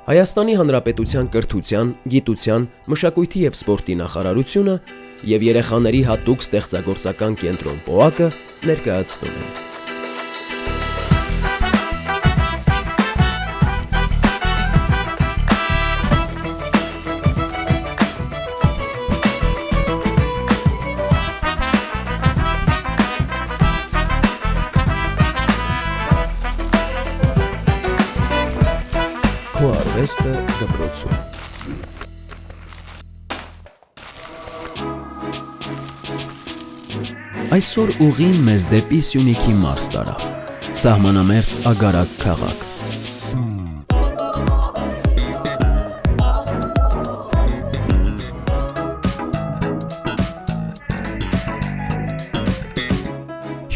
Հայաստանի Հանրապետության կրթության, գիտության, մշակույթի և սպորտի նախարարությունը և երեխաների հատուկ ստեղծագործական կենտրոն «Պոակը» ներկայացնում են։ Քո արվեստը դպրոցում։ Այսօր ուղին մեզ դեպի Սյունիքի մարզ տարավ, սահմանամերձ Ագարակ քաղաք։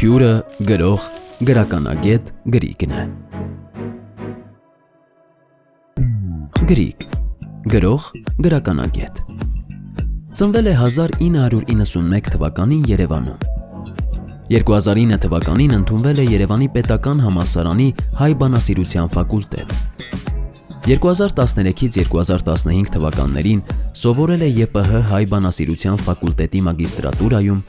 Հյուրը գրող, գրականագետ Գրիգն է։ Գրիգ, գրող, գրականագետ։ Ծնվել է 1991 թվականին Երևանում։ 2009 թվականին ընդունվել է Երևանի պետական համալսարանի հայ բանասիրության ֆակուլտետ։ 2013-ից 2015 թվականներին սովորել է ԵՊՀ հայ բանասիրության ֆակուլտետի մագիստրատուրայում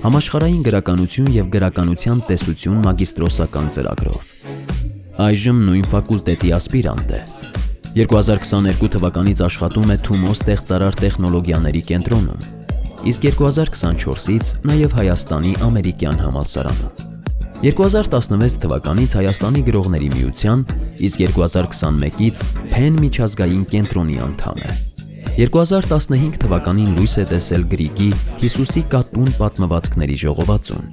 համաշխարհային գրականություն և գրականության տեսություն մագիստրոսական ծրագրով։ Այժմ նույն ֆակուլտետի ասպիրանտ է։ 2022 թվականից աշխատում է Թումո ստեղծարար տեխնոլոգիաների կենտրոնում, իսկ 2024-ից նաև Հայաստանի ամերիկյան համալսարանում։ 2016 թվականից Հայաստանի գրողների միության, իսկ 2021-ից Փեն միջազգային կենտրոնի անդամ է։ 2015 թվականին լույս է տեսել Գրիգի «Հիսուսի կատուն» պատմվածքների ժողովածուն,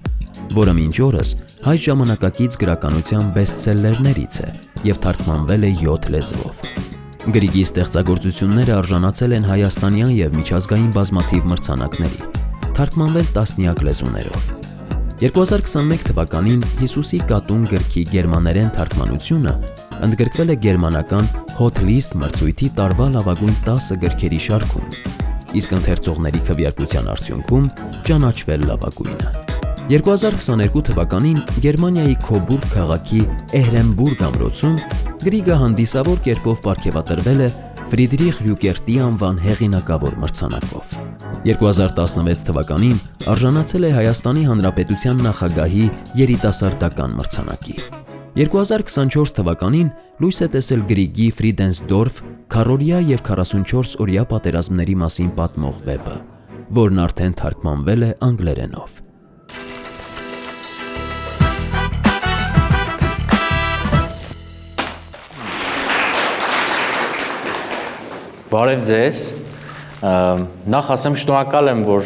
որը մինչ օրս հայ ժամանակակից գրականության բեսթսելլերներից է և թարգմանվել է 7 լեզվով։ Գրիգի ստեղծագործությունները արժանացել են հայաստանյան և միջազգային բազմաթիվ մրցանակների, թարգմանվել տասնյակ լեզուներով։ 2021 թվականին «Հիսուսի կատուն» գրքի գերմաներեն թարգմանությունը ընդգրկվել է գերմանական Hot List մրցույթի տարվա լավագույն 10 գրքերի շարքում, իսկ ընթերցողների քվեարկության արդյունքում ճանաչվել լավագույնը։ 2022 թվականին Գերմանիայի Քոբուրգ քաղաքի Էհրենբուրգ ամրոցում Գրիգը հանդիսավոր կերպով պարգևատրվել է Ֆրիդրիխ Ռյուկերտի անվան հեղինակավոր մրցանակով։ 2016 թվականին արժանացել է Հայաստանի Հանրապետության նախագահի երիտասարդական մրցանակի։ 2024 թվականին լույս է տեսել Գրիգի Ֆրիդենսդորֆ քառօրյա և 44-օրյա պատերազմների մասին պատմող վեպը, որն արդեն թարգմանվել է անգլերենով։ Բարև ձեզ, նախ ասեմ շնորհակալ եմ, որ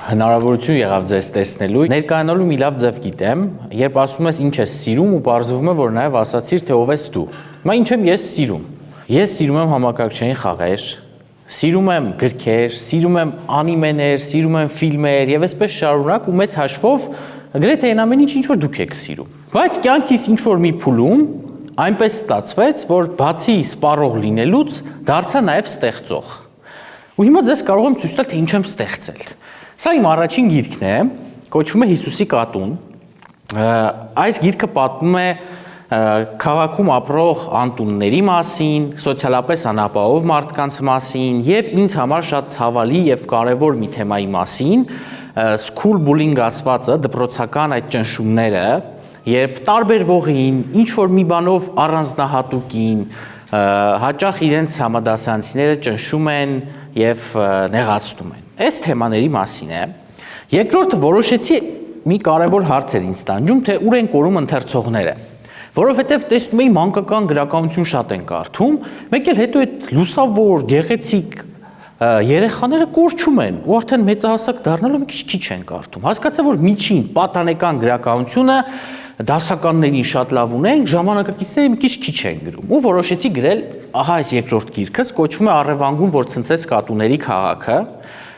հնարավորություն եղավ ձեզ տեսնելու, ներկայանալու մի լավ ձև գիտեմ, երբ ասում ես ինչ ես սիրում ու պարզվում է, որ նաև ասացիր, թե ով ես դու։ Հիմա ինչ եմ ես սիրում։ Ես սիրում եմ համակարգչային խաղեր, սիրում եմ գրքեր, սիրում եմ անիմեներ, սիրում եմ ֆիլմեր և այսպես շարունակ ու մեծ հաշվով գրեթե այն ամեն ինչ որ դուք եք սիրում։ Բայց կյանքիս ինչ որ մի փուլում այնպես ստացվեց, որ բացի սպառող լինելուց դարձա նաև ստեղծող։ Ու հիմա ձեզ կարող եմ ցույց տալ, թե ինչ եմ ստեղծել։ Սա իմ առաջին գիրքն է, կոչվում է Հիսուսի կատուն։ Այս գիրքը պատմում է քաղաքում ապրող անտունների մասին, սոցիալապես անապահով մարդկանց մասին եւ ինձ համար շատ ցավալի եւ կարեւոր մի թեմայի մասին, school bullying ասվածը, դպրոցական այդ ճնշումները, երբ տարբերվողին, ինչ-որ մի բանով առանձնահատուկին, հաճախ իրենց համադասարանցիները ճնշում են և նեղացնում են։ Այս թեմաների մասին է։ Երկրորդը որոշեցի մի կարևոր հարց էր ինձ տանջում, թե ուր են կորում ընթերցողները, որովհետև տեսնում էի մանկական գրականություն շատ են կարդում, մեկ էլ հետո այդ լուսավոր, գեղեցիկ երեխաները կորչում են ու արդեն մեծահասակ դառնալով մի քիչ են կարդում։ Հասկացա, որ միջին պատանեկան գրականությունը դասականներին շատ լավ ունենք, ժամանակակիցները մի քիչ են գրում ու որոշեցի գրել ահա այս երկրորդ գիրքս, կոչվում է Առևանգում, որ ցնցեց կատուների քաղաքը։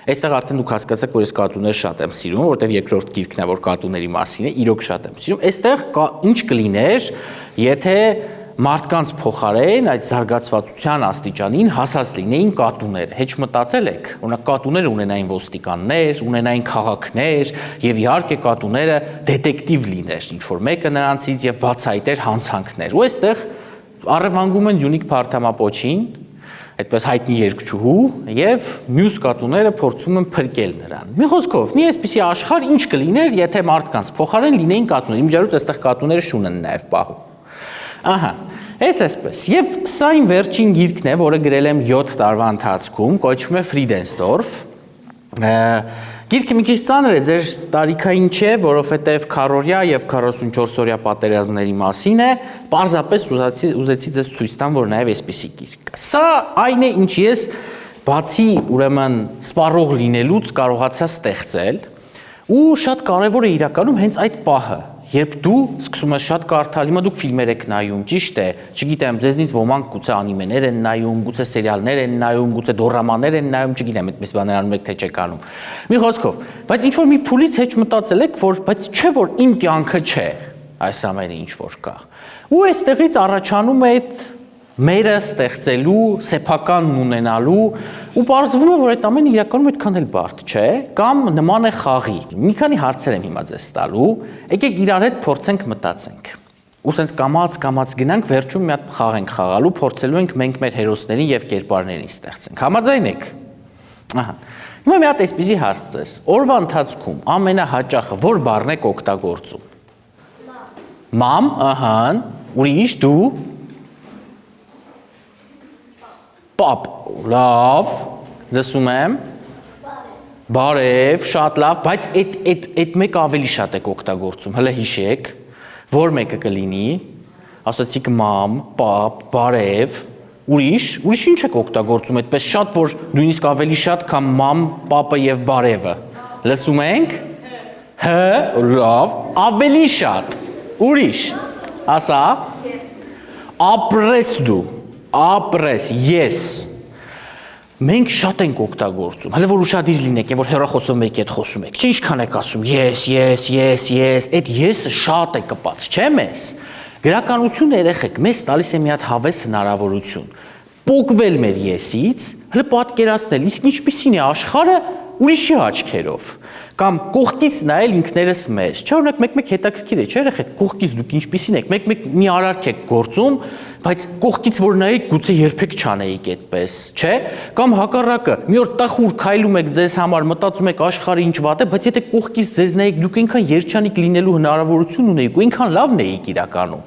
Այստեղ արդեն դուք հասկացաք, որ ես կատուներ շատ եմ սիրում, որտեղ երկրորդ գիրքն է, որ կատուների մասին է, իրոք շատ եմ սիրում։ Այստեղ ինչ կլիներ, եթե մարդկանց փոխարեն այդ զարգացվածության աստիճանին հասած լինեին կատուները։ Հեչ մտածել եք, օրինակ կատուները ունենային ոստիկաններ, ունենային քաղաքներ եւ իհարկե կատուները դետեկտիվ լիներ, ինչ որ մեկը նրանցից եւ բացահայտեր հանցանքներ։ Ու այստեղ Առևանգում են Դյունիկ Փարթամապոչին, այդպես հայտնի երգչուհու, եւ մյուս կատուները փորձում են փրկել նրան։ Մի խոսքով, մի այսպիսի աշխարհ ինչ կլիներ, եթե մարդկանց փոխարեն լինեին կատուներ։ Իմջարուց այստեղ կատուները շուն են նաեւ պահում։ Ահա, այսպես։ Եվ սա իմ վերջին գիրքն է, որը գրել եմ 7 տարվա ընթացքում, կոչվում է Ֆրիդենսդորֆ։ Գիրքը մի քիչ ծանր է, ձեր տարիքային չէ, որովհետև 40-յա եւ 44-օրյա պատերազմների մասին է, պարզապես ուզեցի ձեզ ցույց տամ, որ նաեւ այսպիսի գիրք կա։ Սա այն է, ինչ ես բացի ուրեմն սպառող լինելուց կարողացա ստեղծել, ու շատ կարևոր է իրականում հենց այդ պահը, երբ դու սկսում ես շատ կարդալ, հիմա դուք ֆիլմեր եք նայում, ճիշտ է, չգիտեմ, ձեզնից ոմանք գուցե անիմեներ են նայում, գուցե սերիալներ են նայում, գուցե դոռամաներ են նայում, չգիտեմ, այդպես բաներ անում եք թե չեք անում։ Մի խոսքով, բայց ինչ որ մի փուլից հետ մտածել եք, որ բայց չէ որ իմ կյանքը չէ այս ամենը ինչ որ կա։ Ու այստեղից առաջանում է այդ մերը ստեղծելու, սեփականն ունենալու, ու պարզվում է, որ այդ ամենը իրականում այդքան էլ բարդ չէ, կամ նման է խաղի։ Մի քանի հարցեր եմ հիմա ձեզ տալու, եկեք իրար հետ փորձենք մտածենք։ Ու սենց կամաց գնանք, վերջում մի հատ խաղ ենք խաղալու, փորձելու ենք մենք մեր հերոսներին եւ կերպարներին ստեղծենք։ Համաձայն եք։ Ահա։ Հիմա մի հատ այսպեսի հարց ձեզ։ Օրվա ընթացքում ամենահաճախը որ բառն եք օգտագործում։ Մամ, ահա, ուրիշ դու Պապ, լավ, լսում եմ, բարև, շատ լավ, բայց այդ մեկ ավելի շատ եք օգտագործում, հլը հիշեք, որ մեկը կլինի, ասացիք մամ, պապ, բարև, ուրիշ ինչ եք օգտագործում, այդպես շատ, որ նույնիսկ ավելի շատ, քան մամ, պապը և բարևը, լսում ենք, լավ, ավելի շատ, ուրիշ, ասա, ապրես դու, ապրես, ես, մենք շատ ենք օգտագործում, հələ որ ուշադիր լինեք, որ հեռախոսով մեկի հետ խոսում եք, չէ ինչքան եք ասում, ես, այդ եսը շատ է կպած, չէ մեզ, գրականությունը երեխեք, մեզ տալիս է մի հատ հավես հնարավորություն, պոկվել մեր եսից, հələ պատկերացնել, իսկ ինչպիսին է աշխարհը ուրիշի աչքերով, կամ կողքից նայել ինքներս մեզ, չէ՞ օրինակ մեկ-մեկ հետաքրքիր է, չէ՞ երեխեք, կողքից դուք ինչպիսին եք, մեկ-մեկ մի արարք եք գործում, բայց կողքից որ նայեք գուցե երբեք չանեիք այդպես, չէ՞, կամ հակառակը, մի օր տախուր քայլում եք ձեզ համար, մտածում եք աշխարհը ինչ վատ է, բայց եթե կողքից ձեզ նայեք, դուք այնքան երջանիկ լինելու հնարավորություն ունեիք ու այնքան լավն էիք իրականում։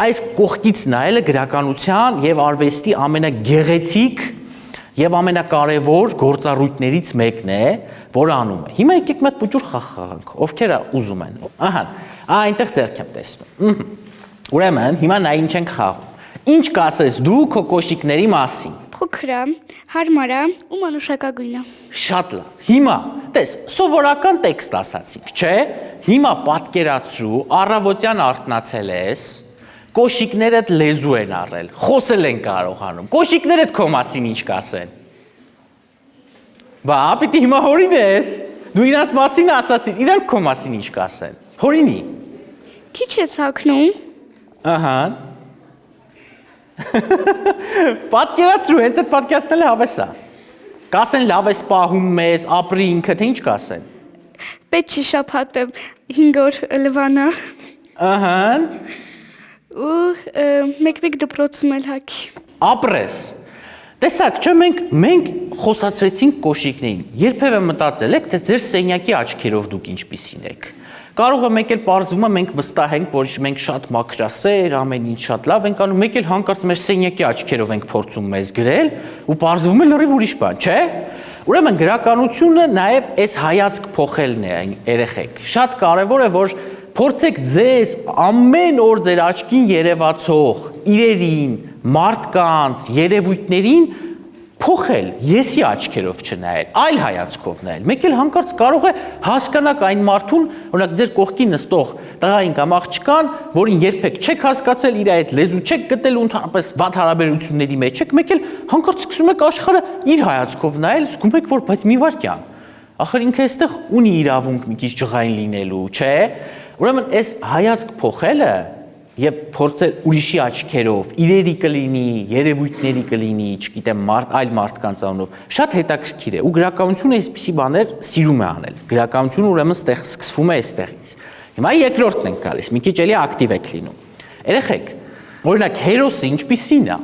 Այս կողքից նայելը գրականության եւ արվեստի ամենագեղեցիկ եւ ամենակարևոր գործառույթներից մեկն է, որը անում է։ Հիմա եկեք մի հատ փոճուր խաղ խաղանք, ովքերը ուզում են։ Ահա, այնտեղ ձեռք եմ տեսնում։ Ուրեմն, հիմա նա ինչ ենք խաղում։ Ինչ կասես դու քո կոշիկների մասին։ Փոքր է, հարմար է ու մանուշակագույն է։ Շատ լավ։ Հիմա, տես, սովորական տեքստ ասացինք, չէ՞։ Հիմա պատկերացրու, առավոտյան արթնացել ես, կոշիկներդ լեզու են առել, խոսել են կարողանում։ Կոշիկներդ քո մասին ինչ կասեն։ Բա, պիտի հիմա հորինես, դու իրանց մասին ասացիր, իրանք քո մասին ինչ կասեն, հորինի։ Քիչ ես հագնում։ Ահա։ Պատկերացրու, հենց այդ պատկերացնելը հավես է։ Կասեն լավ ես պահում մեզ, ապրի ինքը, թե ինչ կասեն։ Պետք չի շաբաթը 5 օր լվանա։ Ահա։ Ու մեկ-մեկ դպրոցում էլ հագի։ Ապրես։ Տեսակ, չէ, մենք խոսացրեցինք կոշիկներին, երբևէ մտածել եք, թե ձեր սենյակի աչքերով դուք ինչպիսին եք։ Կարող է մեկ էլ պարզվում է մենք վստահենք, որ մենք շատ մաքրասեր, ամեն ինչ շատ լավ ենք անում, մեկ էլ հանկարծ մեր սենյակի աչքերով ենք փորձում մեզ գրել ու պարզվում է լրիվ ուրիշ բան, չէ՞։ Ուրեմն գրականությունը նաև այս հայացք փոխելն է, երեխեք։ Շատ կարևոր է, որ փորձեք ձեզ ամեն օր ձեր աչքին երևացող իրերին, մարդկանց, երևույթներին փոխել, եսի աչքերով չնայել, այլ հայացքով նայել։ Մեկ էլ հանկարծ կարող է հասկանաք այն մարդուն, օրինակ ձեր կողքին նստող տղային կամ աղջկան, որին երբեք չեք հասկացել, իր այդ լեզու չեք գտել ու ընդհանրապես վատ հարաբերությունների մեջ եք, մեկ էլ հանկարծ սկսում եք աշխարհը իր հայացքով նայել, զգում եք, որ բայց մի վարքյան։ Ախր ինքը այստեղ ունի իրավունք մի քիչ ջղային լինելու, չէ՞։ Ուրեմն այս հայացք փոխելը եւ փորձել ուրիշի աչքերով, իրերի կլինի, երևույթների կլինի, չգիտեմ, այլ մարդկանց անունով, շատ հետաքրքիր է ու գրականությունը այսպիսի բաներ սիրում է անել։ Գրականությունը ուրեմն սկսվում է այստեղից։ Հիմա երկրորդն ենք գալիս, մի քիչ էլի ակտիվ եք լինում։ Երեխեք, Օրինակ հերոսը ինչպիսին է։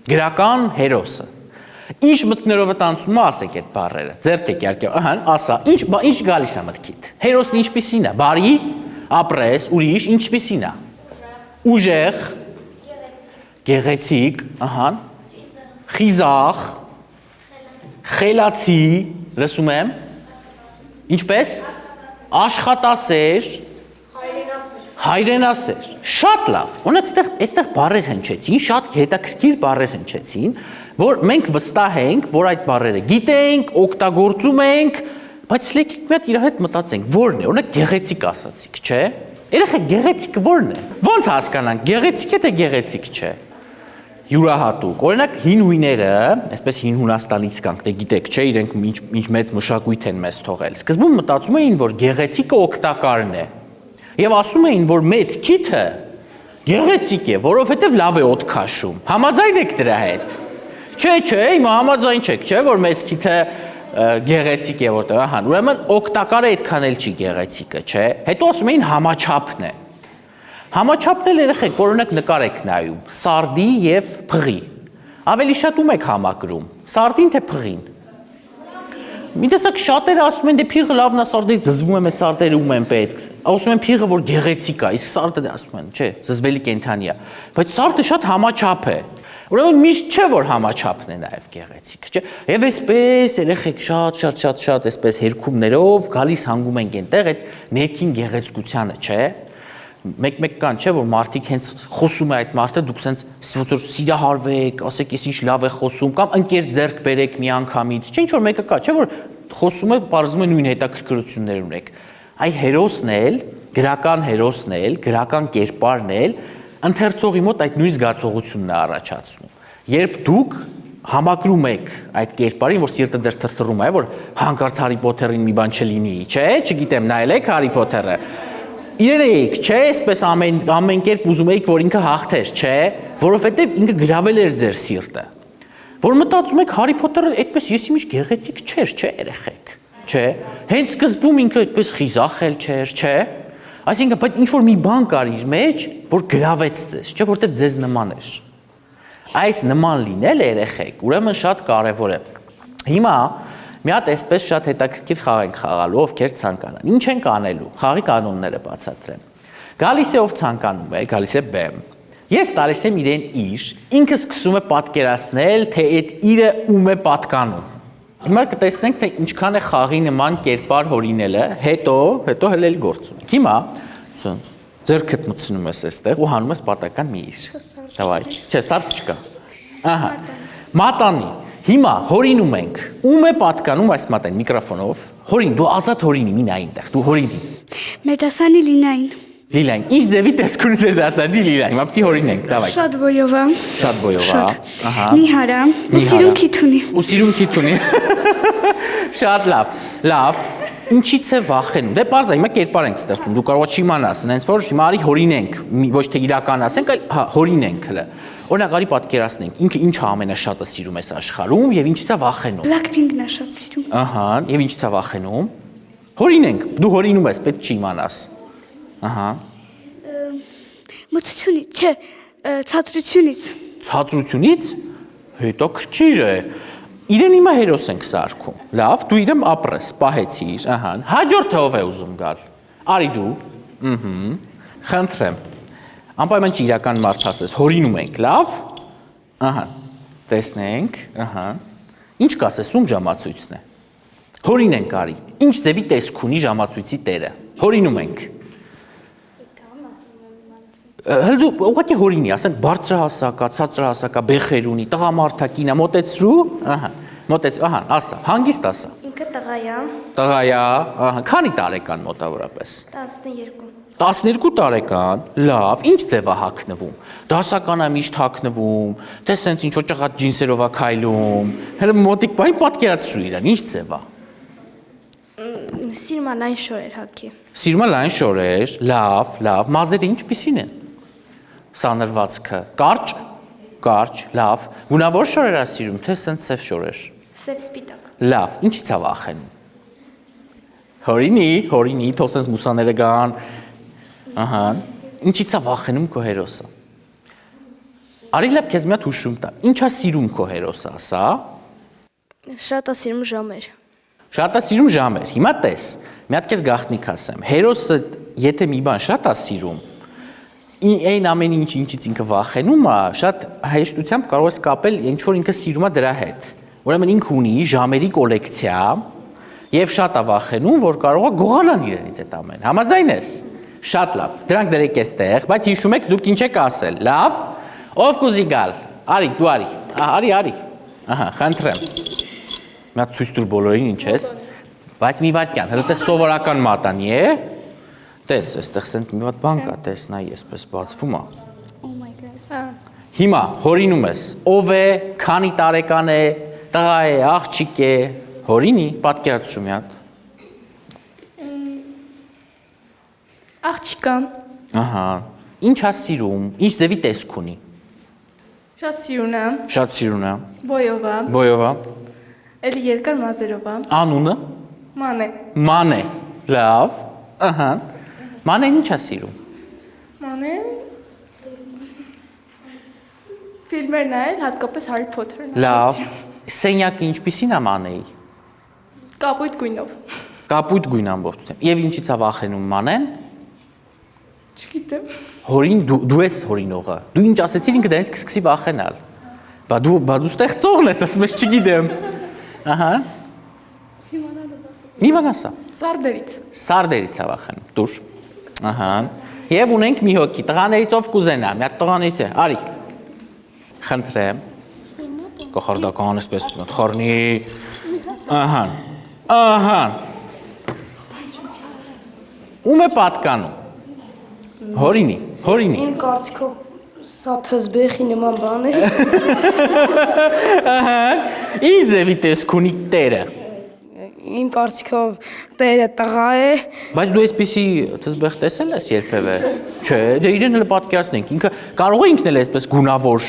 Գրական հերոսը։ Ինչ մտքներով է տանցում, ասեք այդ բառերը։ Ձեռք եք իհարկե, ահա, ասա, ինչ գալիս է մտքիդ։ Հերոսն ինչպիսին է։ Բարի, ապրես, ուրիշ, ինչպիսին է։ Ուժեղ, գեղեցիկ, ահա, խիզախ, խելացի, լսում եմ, ինչպես, աշխատասեր, հայրենասեր, շատ լավ, ունեք այստեղ բառեր հնչեցին, շատ հետաքրքիր բառեր հնչեցին, որ մենք վստահ ենք, որ այդ բառերը գիտենք, օգտագործում ենք, բայց եկեք մի հատ իրար հետ մտածենք, որն է, օրինակ գեղեցիկ ասացիք, չէ՞։ Երեխեք գեղեցիկը որն է։ Ոնց հասկանանք, գեղեցիկ է թե գեղեցիկ չէ։ Յուրահատուկ։ Օրինակ հին հույները, այսպես հին Հունաստանից կանք, դե գիտեք, չէ, իրենք ինչ մեծ մշակույթ են մեզ թողել։ Սկզբում մտածում էին, որ գեղեցիկը օգտակարն է։ Եվ ասում էին, որ մեծ քիթը գեղեցիկ է, որովհետև լավ է օդ քաշում։ Համաձայն եք դրա հետ։ Չէ, հիմա համաձայն չեք, չէ, որ մեծ քիթը գեղեցիկ է որտեղ, ահա, ուրեմն օգտակարը այդքան էլ չի գեղեցիկը, չէ։ Հետո ասում էին համաչափն է։ Համաչափն էլ երեխեք, որ օրինակ նկար եք նայում, սարդի եւ փղի։ Ավելի շատ ում եք համակրում, սարդին թե փղին։ Մի տեսակ շատերը ասում են, դե փիղը լավն է, սարդից զզվում եմ, այդ սարդերը ում են պետք։ Ասում են փիղը որ գեղեցիկ է, իսկ սարդը ասում են, չէ, զզվելի կենդանի է։ Բայց սարդը շատ համաչափ է։ Ուրեմն միշտ չէ որ համաչափն է նաև գեղեցիկ, չէ։ Եվ այսպես երեխեք շատ այսպես հերքումներով գալիս հանգում ենք այնտեղ այդ ներքին գեղեցկությանը, չէ։ Մեկ կան, չէ, որ մարդիկ հենց խոսում է այդ մարդը, դուք սենց ոնց որ սիրահարվեք, ասեք, ես ինչ լավ է խոսում, կամ ընկեր ձեռք բերեք մի անգամից, չէ, ինչ որ մեկը կա, չէ, որ խոսում է, բարձում է նույն հետաքրքրություններ ունեք։ Այ հերոսն էլ, գրական հերոսն էլ, գրական կերպարն էլ ընթերցողի մոտ այդ նույն զգացողությունն է առաջացնում։ Երբ դուք համակրում եք այդ կերպարին, որ սիրտը դեռ թրթռում է, որ հանկարծ Հարի Փոթերին մի բան չլինի, չէ, չգիտեմ, նայել եք Հարի Փոթերը։ Իրենք, չէ, այսպես ամեն կերպ ուզում եք, որ ինքը հաղթեր, չէ, որովհետև ինքը գրավել էր ձեր սիրտը։ Որ մտածում եք Հարի Փոթերը այդպես եսի միշտ գեղեցիկ չէր, չէ, երեխեք, չէ։ Հենց սկզբում ինքը այդպես խիզախ էլ չէր, չէ։ Այսինքն, բայց ինչ որ մի բան կար իր մեջ, որ գրավեց ձեզ, չէ, որտեղ ձեզ նման էր։ Այս նման լինելը երեխեք, ուրեմն շատ կարևոր է։ Հիմա մի հատ այսպես շատ հետաքրքիր խաղ ենք խաղալու, ովքեր ցանկանան։ Ինչ ենք անելու։ Խաղի կանոնները բացատրեմ։ Գալիս է ով ցանկանում է, գալիս է բեմ։ Ես տալիս եմ իրեն իր, ինքը սկսում է պատկերացնել, թե այդ իրը ում է պատկանում։ Հիմա կտեսնենք, թե ինչքան է խաղի նման կերպար հորինելը, հետո հելել գործ ունենք։ Հիմա ձեռքդ մտցնում ես այստեղ ու հանում ես պատական մի իր։ Դավայ, չէ, սարք չկա։ Ահա։ Մատանի։ Հիմա հորինում ենք։ Ում է պատկանում այս մատեն միկրոֆոնով։ Հորին, դու ազատ հորինի, մի նայ այնտեղ, դու հորինի։ Մեր դասանի Լինային։ Լիլային, ինչ ձևի տեսք ունի ձեր դասանի Լիլա, հիմա պիտի հորինենք, դավայ։ Շատ բոյով է։ Շատ բոյով է։ Ահա։ Նիհարա։ Ու սիրուն քիթ ունի։ Ու սիրուն քիթ ունի։ Շատ լավ։ Լավ։ Ինչից է վախենում։ Դե պարզ է, հիմա կերպար ենք ստեղծում։ Դու կարող ես չիմանաս, այնց որ հիմա արի հորինենք, ոչ թե իրականացենք, այլ հա, հորինենք հələ։ Օրինակ արի պատկերացնենք, ինքը ինչ է ամենաշատը սիրում այս աշխարհում եւ ինչից է վախենում։ Blackpink-ն է շատ սիրում։ Ահա, եւ ինչից է վախենում։ Հորինենք, դու հորինում ես, պետք չի իմանաս։ Ահա։ Մտությունից, չէ, ցածրությունից։ Ցածրությունից։ Հետաքրքիր է։ Իրեն հիմա հերոս ենք սարքում։ Լավ, դու իրեմ ապրես, պահեցիր, ահա։ Հաջորդը ով է ուզում գալ։ Արի դու։ Խնդրեմ։ Անպայման չի իրական մարդ ասես, հորինում ենք, լավ։ Ահա։ Տեսնենք, ահա։ Ինչ կասես, ում ժամացույցն է։ Հորինենք արի։ Ինչ ձևի տեսք ունի ժամացույցի տերը։ Հորինում ենք։ Հələ դու ուղղակի հորինի, ասենք բարձրահասակա, ցածրահասակա, բեխեր ունի, տղամարդա, կինա, մոտեցրու, ահա, ահա, ասա, հանգիստ ասա։ Ինքը տղա է։ Տղա է, ահա, քանի տարեկան մոտավորապես։ 12։ 12 տարեկան, լավ, ինչ ձև է հագնվում։ Դասականա միշտ հագնվում, թե սենց ինչ որ ճղատ ջինսերով է քայլում։ Հələ մոտիկ բայ պատկերացրու իրան, ինչ ձև է։ Սիրում է լայն շորեր հագի։ Սիրում է լայն շորեր, լավ, մազերը ինչպիսին են։ Սանրվածքը, կարճ, լավ։ Գունավոր շորեր է սիրում, թե սենց սև շորեր։ Սև սպիտակ։ Լավ, ինչից է վախենում։ Հորինի, թող սենց մուսաները գան։ Ահա, ինչից է վախենում քո հերոսը։ Արի լավ քեզ մի հատ հուշում տա։ Ինչա սիրում քո հերոսը, ասա։ Շատ է սիրում ժամեր։ Շատ է սիրում ժամեր։ Հիմա տես, մի հատ քեզ գաղտնիք ասեմ։ Հերոսը եթե մի բան շատ է սիրում, այն ամեն ինչից ինքը վախենում է, շատ հեշտությամբ կարող ես կապել ինչ որ ինքը սիրում է դրա հետ։ Ուրեմն ինքը ունի ժամերի կոլեկցիա եւ շատ է վախենում, որ կարող է գողանան իրենից այդ ամեն։ Համաձայն ես։ Շատ լավ։ Դրանք դրեք էստեղ, բայց հիշում եք դուք ինչ եք ասել։ Լավ։ Ով կուզի գալ։ Արի, դու արի։ Արի։ Ահա, խնդրեմ։ Մի հատ ցույց տուր բոլորին ինչ ես։ Բայց մի վարքյան, հետո տես սովորական մատանի է։ Տես, այստեղ սենց մի հատ բան կա, տես նայ, այսպես բացվում է։ Oh my god. Հիմա հորինում ես, ով է, քանի տարեկան է, տղա է, աղջիկ է, հորինի, պատկերացրու մի հատ։ Աղջիկա, Ահա, ինչ է սիրում, ինչ ձևի տեսք ունի։ շատ սիրուն է, Շատ սիրուն է։ բոյով է, Բոյով է։ էլի երկար մազերով է, Անունը։ ման է, Մանե։ Լավ։ Ահա։ Մանեն ինչ է սիրում։ ման է, ֆիլմեր նայել, հատկապես Հարի Փոթերն է, Լավ։ Սենյակը ինչպիսին է Մանեի։ կապույտ գույնով, Կապույտ գույն ամբողջությամբ։ Եվ ինչից է վախենում Մանեն։ չգիտեմ, Հորին դու ես հորինողը։ Դու ինչ ասեցիր ինքը դրանից կսկսի վախենալ։ Բա դու ստեղծողն ես, ասում ես չգիտեմ։ Ահա։ Մի բան ասա։ սարդերից, Սարդերից է վախենում։ Դուր։ Ահա։ Եվ ունենք մի հոգի, տղաներից ով կուզենա, մի հատ տղաներից է։ Արի։ Խնդրեմ։ Կախարդական էսպես խառնի։ Ահա։ Ահա։ Ում է պատկանում։ Հորինի։ Իմ կարծիքով սա թզբեխի նման բան է։ Ինչ ձևի տեսք ունի տերը։ Իմ կարծիքով տերը տղա է։ Բայց դու այսպեսի թզբեղ տեսել ես երբևէ։ Չէ, դե իրեն հələ պատկերացնենք։ Ինքը կարող է ինքն էլ այսպես գունավոր։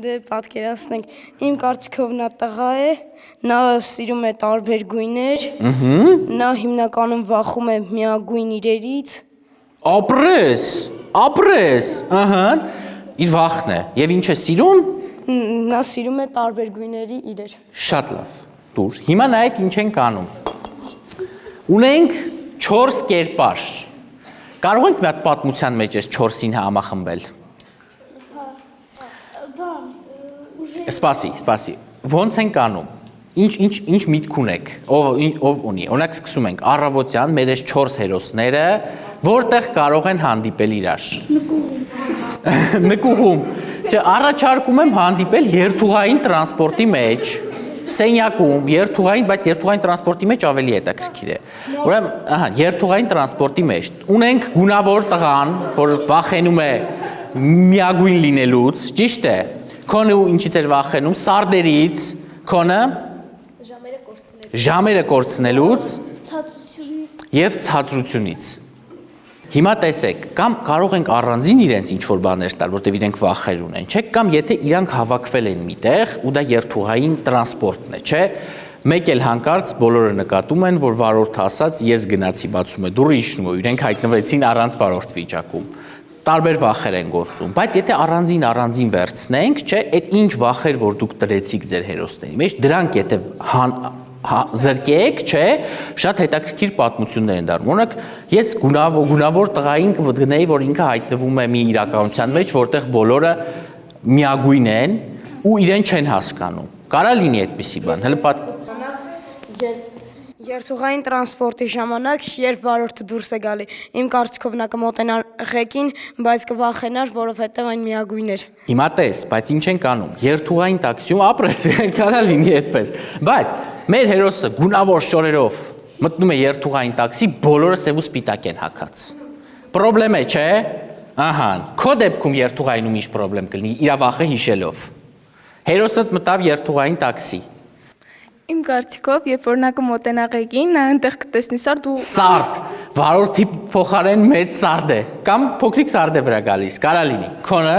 Դե պատկերացնենք։ Իմ կարծիքով նա տղա է, նա սիրում է տարբեր գույներ։ Նա հիմնականում վախում է միագույն իրերից։ Ապրես, ահա, իր վախն է, և ինչ է սիրում, Նա սիրում է տարբեր գույների իրեր։ շատ լավ, դուր, հիմա նայեք ինչ ենք անում, ունենք 4 կերպար, կարող ենք մի հատ պատմության մեջ ես 4-ին համախմբել, սպասի, ոնց ենք անում, ինչ միտք ունեք, ով ունի, օրինակ սկսում ենք, առավոտյան մեր այս 4 հերոսները, որտեղ կարող են հանդիպել իրար։ Նկուղում։ Առաջարկում եմ հանդիպել երթուղային տրանսպորտի մեջ, սենյակում, բայց երթուղային տրանսպորտի մեջ ավելի հետաքրքիր է։ Ուրեմն, երթուղային տրանսպորտի մեջ ունենք գունավոր տղան, որ վախենում է միագույն լինելուց, ճիշտ է։ Քոնը ինչից էր վախենում, սարդերից, քոնը ժամերը կորցնելուց եւ ցածրությունից։ Հիմա տեսեք, կամ կարող ենք առանձին իրենց ինչ-որ բաներ տալ, որտեղ իրենք վախեր ունեն, չէ՞, կամ եթե իրանք հավաքվել են միտեղ ու դա երթուղային տրանսպորտն է, չէ՞, մեկ էլ հանկարծ բոլորը նկատում են, որ վարորդը ասաց, ես գնացի, բացում է դուռը, իջնում է, իրենք հայտնվեցին առանց վարորդ վիճակում։ Տարբեր վախեր են գործում, բայց եթե առանձին վերցնենք, չէ, այդ ինչ վախեր, որ դուք տրեցիք ձեր հերոսների մեջ, դրանք եթե զրկեք, չէ, շատ հետաքրքիր պատմություններ են դառնում։ Օրինակ, ես գունավոր տղային կգնեի, որ ինքը հայտնվում է մի իրականության մեջ, որտեղ բոլորը միագույն են ու իրեն չեն հասկանում։ Կարա լինի այդպիսի բան։ Հələ Երթուղային տրանսպորտի ժամանակ, երբ վարորդը դուրս է գալի, իմ կարծիքով նա կմոտենար ղեկին, բայց կվախենար, որովհետև այն միագույն էր։ Հիմա տես, բայց ինչ ենք անում։ Երթուղային տաքսիում ապրես, կարա լինի այդպես։ Բայց մեր հերոսը գունավոր շորերով մտնում է երթուղային տաքսի, բոլորը սև ու սպիտակ են հագած։ Պրոբլեմ է, չէ՞։ Ահա, քո դեպքում երթուղայինում ինչ պրոբլեմ կլինի, իր վախը հիշելով։ Հերոսը մտավ երթուղային տաքսի։ իմ կարծիքով, երբ որ նա կմոտենա ղեկին, նա այնտեղ կտեսնի սարդ ու Սարդ, վարորդի փոխարեն մեծ սարդ է, կամ փոքրիկ սարդ է վրա գալիս, կարա լինի, քոնը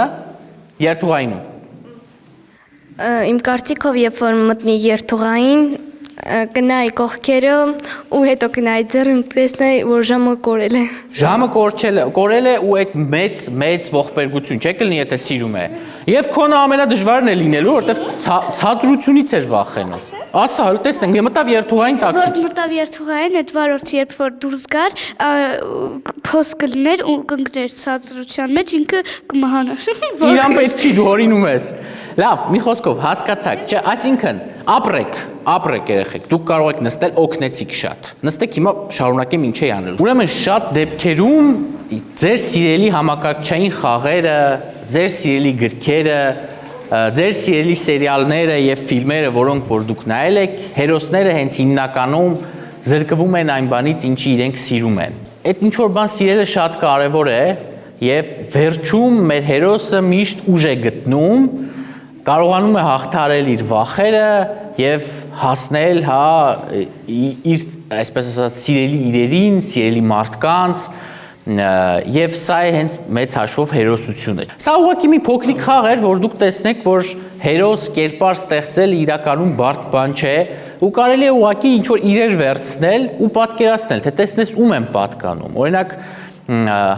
երթուղայինում։ Իմ կարծիքով, երբ որ մտնի երթուղային, կնայի կողքերը ու հետո կնայի ձեռին տեսնայի, որ ժամը կորել է։ Ժամը կորել է ու այդ մեծ ողբերգություն չէ կլինի, եթե սիրում է։ Եվ քոնը ամենադժվարն է լինելու, որովհետև ցածրությունից էր վախենում։ Ասա, հələ տեսնենք, մտավ երթուղային տաքսի։ Որ մտավ երթուղային, այդ վարորդը երբ որ դուրս գար, փոս կլներ ու կընկներ ցածրության մեջ, ինքը կմահանար։ Իրան պետք չի դու հորինում ես։ Լավ, մի խոսքով հասկացաք, չէ, այսինքն ապրեք երեխեք, դուք կարող եք նստել, օգնեցիք շատ։ Նստեք հիմա շարունակեմ ինչ էի անելու։ Ուրեմն շատ դեպքերում ձեր սիրելի համակարգչային խաղերը, ձեր սիրելի գրքերը, ձեր սիրելի սերիալները եւ ֆիլմերը, որոնք որ դուք նայել եք, հերոսները հենց հիմնականում զրկվում են այն բանից, ինչի իրենք սիրում են։ Այդ ինչ որ բան սիրելը շատ կարեւոր է եւ վերջում մեր հերոսը միշտ ուժ է գտնում, կարողանում է հաղթարել իր վախերը եւ հասնել, իր, այսպես ասած, սիրելի իրերին, սիրելի մարդկանց եւ սա է հենց մեծ հաշվով հերոսությունը։ Սա ուղղակի մի փոքրիկ խաղ էր, որ դուք տեսնեք, որ հերոս կերպար ստեղծել իրականում բարդ բան չէ, ու կարելի է ուղղակի ինչ որ իրեր վերցնել ու պատկերացնել, թե տեսնես ում են պատկանում։ Օրինակ,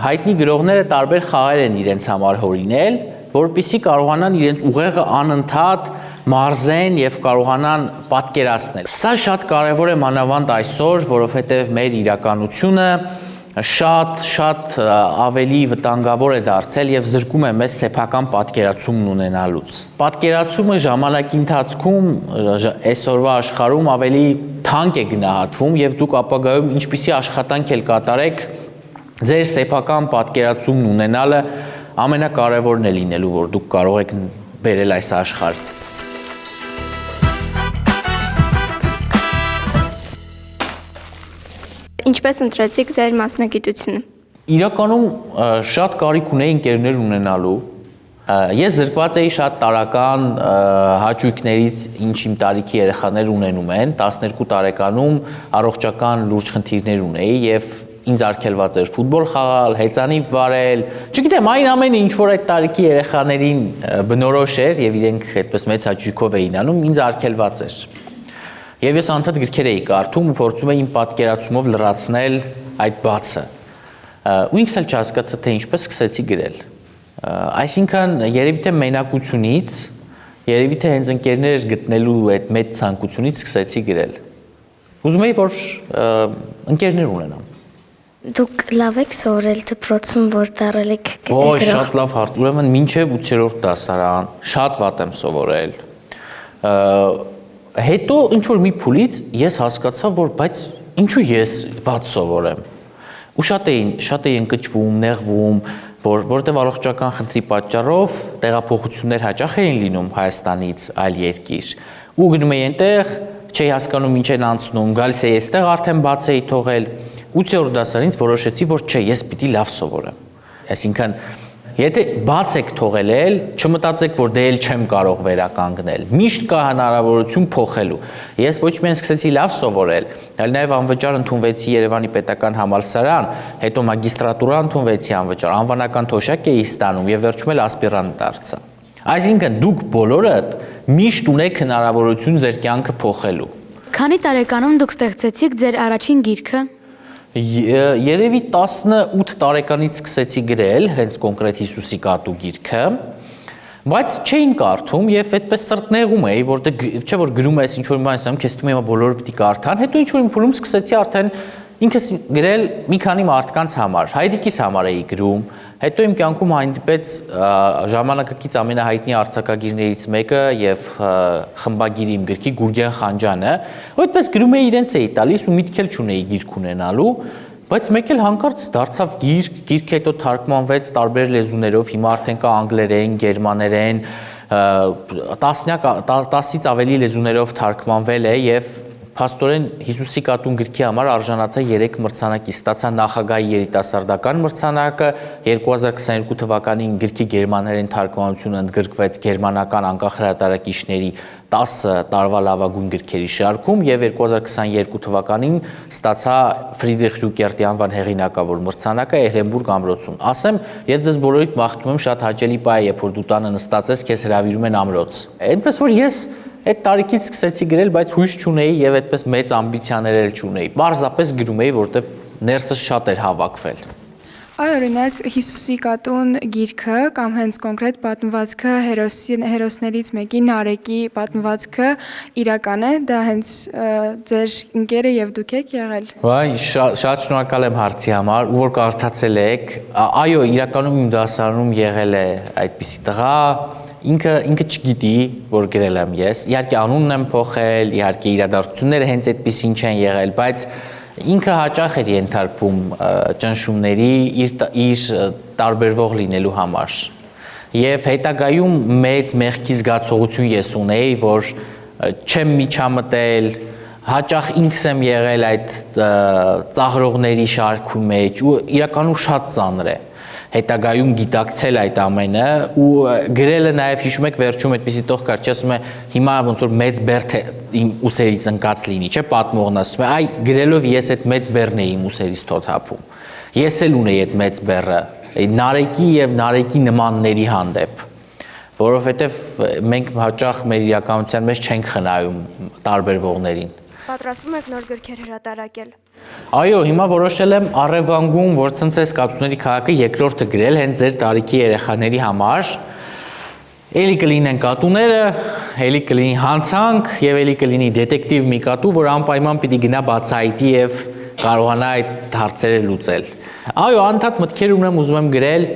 հայտնի գրողները տարբեր խաղեր են իրենց համար հորինել, որպեսզի կարողանան իրենց ուղեղը անընդհատ մարզեն եւ կարողանան պատկերացնել։ Սա շատ կարեւոր է մանավանդ այսօր, որովհետեւ մեր իրականությունը շատ ավելի վտանգավոր է դարձել եւ զրկում է մեզ սեփական պատկերացումն ունենալուց։ Պատկերացումը ժամանակի ընթացքում այսօրվա աշխարհում ավելի թանկ է գնահատվում եւ դուք ապագայում ինչպիսի աշխատանք եք կատարեք, ձեր սեփական պատկերացումն ունենալը ամենակարևորն է լինելու, որ դուք կարող եք բերել այս աշխարհ։ Ինչպես ընտրեցիք ձեր մասնագիտությունը։ Իրականում շատ կարիք ունեի ընկերներ ունենալու։ Ես զրկված էի շատ տարական հաճույքներից, ինչ իմ տարիքի երեխաներ ունենում են, 12 տարեկանում առողջական լուրջ խնդիրներ ունեի եւ ինձ արգելված էր ֆուտբոլ խաղալ, հեծանիվ վարել, չգիտեմ, այն ամենը ինչ որ այդ տարիքի երեխաներին բնորոշ էր եւ իրենք այդպես մեծ հաճույքով էին անում, ինձ արգելված էր։ Եվ ես անդադ գրքեր էի կարդում ու փորձում էի իմ պատկերացումով լրացնել այդ բացը։ Ու ինքս էլ չհասկացա, թե ինչպես սկսեցի գրել։ Այսինքն, երևի թե մենակությունից, երևի թե հենց ընկերներ գտնելու այդ մեծ ցանկությունից սկսեցի գրել։ Ուզում էի, որ ընկերներ ունենամ։ Դուք լավ եք սովորել դպրոցում, որ դառել եք Ոչ, շատ լավ հարց։ Ուրեմն մինչև 8-րդ դասարան շատ վատ եմ սովորել։ Հետո ինչ որ մի փուլից ես հասկացա, որ բայց ինչու ես վատ սովորեմ։ Ու շատ էի ընկճվում, նեղվում, որտեղ առողջական խնդրի պատճառով տեղափոխություններ հաճախ էին լինում Հայաստանից այլ երկիր։ Ու գնում էի այնտեղ, չէի հասկանում ինչ են անցնում, գալիս էի այստեղ արդեն բաց էի թողել։ 8-րդ դասարից որոշեցի, որ չէ, ես պիտի լավ սովորեմ։ Այսինքն, եթե բաց եք թողել, չմտածեք, որ դե էլ չեմ կարող վերականգնել։ Միշտ կա հնարավորություն փոխելու։ Ես ոչ միայն սկսեցի լավ սովորել, այլ նաև անվճար ընդունվեցի Երևանի պետական համալսարան, հետո մագիստրատուրա ընդունվեցի անվճար, անվանական թոշակ էի ստանում եւ վերջում էլ ասպիրանտ դարձա։ Այսինքն, դուք բոլորդ միշտ ունեք հնարավորություն ձեր կյանքը փոխելու։ Քանի տարեկանում դուք ստեղծեցիք ձեր առաջին գիրքը։ Երևի 18 տարեկանից սկսեցի գրել հենց կոնկրետ Հիսուսի կատու գիրքը, բայց չէին կարդում եւ այդպես սրտնեղում էի, որտեղ չէ որ գրում ես ինչ-որ բան ասեմ, քեզ թվում է բոլորը պիտի կարդան, հետո ինչ-որ մի փուլում սկսեցի արդեն ինքս գրել մի քանի մարդկանց համար, հայրիկիս համար էի գրում, հետո իմ կյանքում հանդիպեց ժամանակակից ամենահայտնի արձակագիրներից մեկը եւ խմբագիրի իմ գրքի Գուրգեն Խանջյանը, ու այդպես գրում էի իրենց էի տալիս ու միտք էլ չունեի գիրք ունենալու, բայց մեկ էլ հանկարծ դարձավ գիրքը հետո թարգմանվեց տարբեր լեզուներով, հիմա արդեն կա անգլերեն, գերմաներեն, 10-ից ավելի լեզուներով թարգմանվել է եւ Փաստորեն Հիսուսի կատուն գրքի համար արժանացա 3 մրցանակի, ստացա Նախագահի երիտասարդական մրցանակը, 2022 թվականին գրքի գերմաներեն թարգմանությունը ընդգրկվեց գերմանական անկախ հրատարակիչների 10 տարվա լավագույն գրքերի շարքում եւ 2022 թվականին ստացա Ֆրիդրիխ Ռյուկերտի անվան հեղինակավոր մրցանակը Էրենբուրգ ամրոցում։ Ասեմ, ես ձեզ բոլորիդ մաղթում եմ շատ հաճելի պահ է, երբ որ դու տանը նստած ես, քեզ հրավիրում են ամրոց։ Այնպես որ ես այդ տարիքից սկսեցի գրել, բայց հույս չունեի եւ այդպես մեծ ամբիցիաներ էլ չունեի։ Պարզապես գրում էի, որտեվ ներսս շատ էր հավաքվել։ Այ օրինակ Հիսուսի կատուն գիրքը կամ հենց կոնկրետ պատմվածքը հերոսներից մեկի Նարեկի պատմվածքը իրական է, դա հենց ձեր ընկերը եւ դուք եք եղել։ Վայ, շատ շնորհակալ եմ հարցի համար, ու որ կարդացել եք։ Այո, իրականում իմ դասարանում եղել է այդպիսի տղա, ինքը չգիտի, որ գրել եմ ես։ Իհարկե անունն եմ փոխել, իհարկե իրադարձությունները հենց այդպիսին չեն եղել, բայց ինքը հաճախ էր ենթարկվում ճնշումների իր տարբերվող լինելու համար։ Եվ հետագայում մեծ մեղքի զգացողություն ես ունեի, որ չեմ միջամտել, հաճախ ինքս եմ եղել այդ ծաղրողների շարքի մեջ ու իրականում շատ ծանր է։ Հետագայում գիտակցել այդ ամենը ու գրելը նաև հիշում եք վերջում այդպիսի տող կար, ասում է հիմա ոնց որ մեծ բերդ իմ ուսերից ընկած լինի, չէ, պատմողն ասում է, այ գրելով ես այդ մեծ բեռն էի իմ ուսերից թոթափում։ Ես էլ ունեի այդ մեծ բեռը, Նարեկի եւ Նարեկի նմանների հանդեպ, որովհետեւ մենք հաճախ մեր իրականության մեջ չենք խնայում տարբերվողներին։ Պատրաստվում եք նոր գրքեր հրատարակել։ Այո, հիմա որոշել եմ առևանգում, որ ցնցես կատուների քաղաքը երկրորդը գրել հենց ձեր տարիքի երեխաների համար։ Էլի կլինեն կատուները, էլի կլինի հանցանք եւ էլի կլինի դետեկտիվ մի կատու, որ անպայման պիտի գնա բացահայտի եւ կարողանա այդ հարցերը լուծել։ Այո, անդադ մտքեր ունեմ, ուզում եմ գրել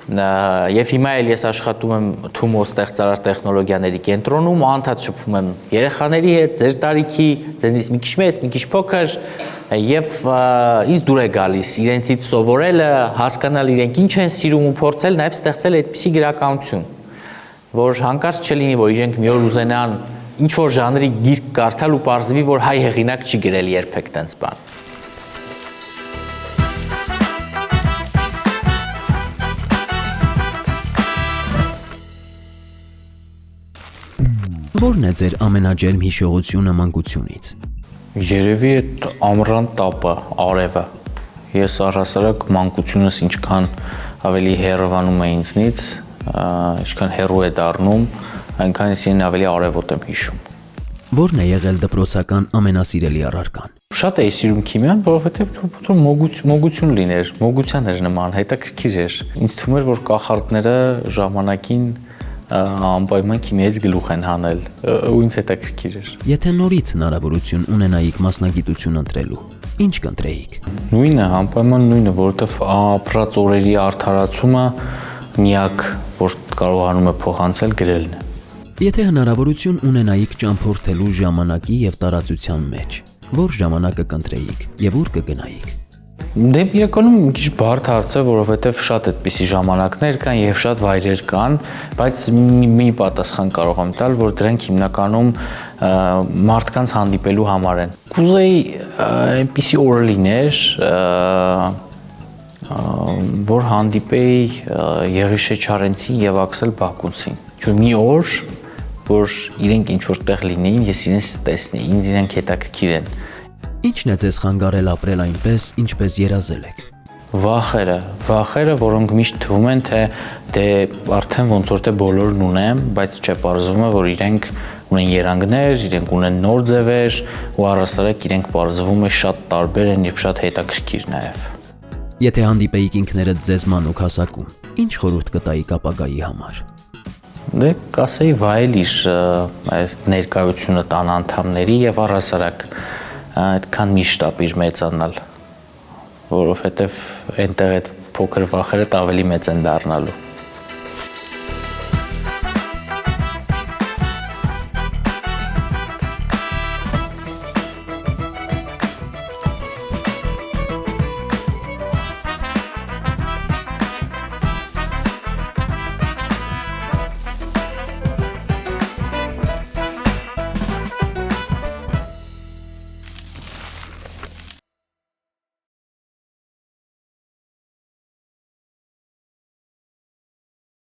եւ հիմա էլ ես աշխատում եմ Թումո ստեղծարար տեխնոլոգիաների կենտրոնում, անդադ շփվում եմ երեխաների հետ, ձեր տարիքի, ձեզնից մի քիչ մեծ, մի քիչ փոքր եւ ինձ դուր է գալիս իրենցից սովորելը, հասկանալ իրենք ինչ են սիրում ու փորձել նաեւ ստեղծել այդպիսի գրականություն, որ հանկարծ չլինի, որ իրենք մի օր ուզենան ինչ որ ժանրի գիրք կարդալ ու պարզվի, որ հայ հեղինակ չի գրել երբեք տենց բան։ Որն է ձեր ամենաջերմ հիշողությունը մանկությունից։ Երևի այդ ամռան տապը, արևը։ Ես առհասարակ մանկությունս ինչքան ավելի հեռվանում է ինձնից, ինչքան հեռու է դառնում, այնքան ես իրեն ավելի արևոտ եմ հիշում։ Որն է եղել դպրոցական ամենասիրելի առարկան։ Շատ էի սիրում քիմիան, որովհետև մոգություն լիներ, մոգության էր նման, հետաքրքիր էր։ Ինձ թվում էր, որ կախարդները ժամանակին անպայման քիմիայից գլուխ են հանել, ու ինձ հետաքրքիր էր։ Եթե նորից հնարավորություն ունենայիք մասնագիտություն ընտրելու, ինչ կընտրեիք։ Նույնը, անպայման նույնը, որովհետև ապրած օրերի արդարացումը միակ, որ կարողանում է փոխանցել գրելն է։ Եթե հնարավորություն ունենայիք ճամփորդելու ժամանակի եւ տարածության մեջ, որ ժամանակը կընտրեիք եւ ուր կգնայիք։ Դե իրականում մի քիչ բարդ հարց է, որովհետև շատ այդպիսի ժամանակներ կան եւ շատ վայրեր կան, բայց մի պատասխան կարող եմ տալ, որ դրանք հիմնականում մարդկանց հանդիպելու համար են։ Կուզեի այնպիսի օր լիներ, որ հանդիպեի Եղիշե Չարենցին եւ Աքսել Բակունցին։ Ինչ-որ մի օր, որ իրենք ինչ-որ տեղ լինեին, ես իրենց տեսնեի, ինձ իրենք հետաքրքիր են։ Ինչն է ձեզ խանգարել ապրել այնպես, ինչպես երազել եք։ Վախերը, որոնք միշտ թվում են, թե դե արդեն ոնց որ թե բոլորն ունեմ, բայց չէ, պարզվում է, որ իրենք ունեն երանգներ, իրենք ունեն նոր ձևեր, ու առհասարակ իրենք պարզվում է շատ տարբեր են եւ շատ հետաքրքիր նաեւ։ Եթե հանդիպեիք ինքներդ ձեզ մանուկ հասակում, ինչ խորհուրդ կտայիք ապագայի համար։ Դե կասեի վայելիր այս ներկայությունը տան անդամների եւ առհասարակ այդքան միշտ ապիր մեծանալ, որովհետև այնտեղ այդ փոքր վախերը ավելի մեծ են դառնալու։